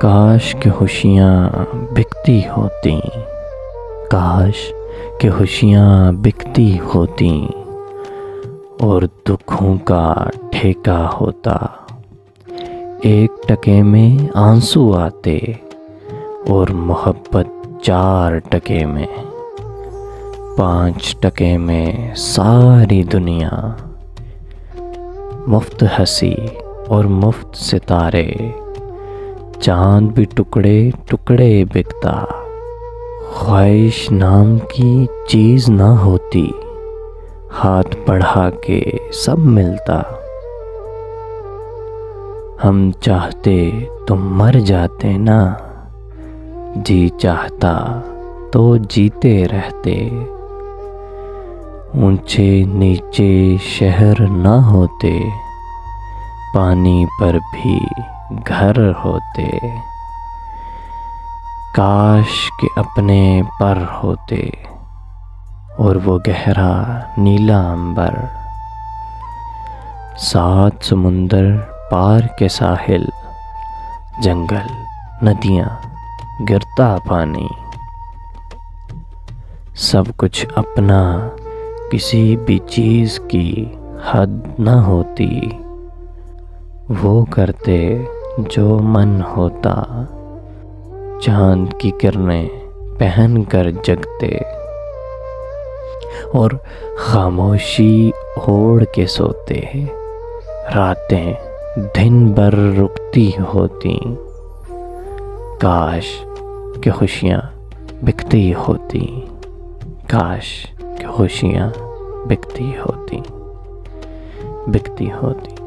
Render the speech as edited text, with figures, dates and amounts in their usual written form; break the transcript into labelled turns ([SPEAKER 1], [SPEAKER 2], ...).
[SPEAKER 1] काश के खुशियाँ बिकती होती, काश के खुशियाँ बिकती होती और दुखों का ठेका होता। 1 टके में आंसू आते और मोहब्बत 4 टके में, 5 टके में सारी दुनिया, मुफ्त हंसी और मुफ्त सितारे, चांद भी टुकड़े टुकड़े बिकता। ख्वाहिश नाम की चीज़ ना होती, हाथ बढ़ा के सब मिलता। हम चाहते तो मर जाते ना, जी चाहता तो जीते रहते। ऊंचे नीचे शहर ना होते, पानी पर भी घर होते। काश के अपने पर होते और वो गहरा नीला अंबर, 7 समुंदर पार के साहिल, जंगल नदियाँ गिरता पानी। सब कुछ अपना, किसी भी चीज़ की हद न होती। वो करते जो मन होता, चांद की किरणें पहन कर जगते और खामोशी ओढ़ के सोते। रातें दिन भर रुकती होती, काश के खुशियाँ बिकती होती, काश के खुशियाँ बिकती होती।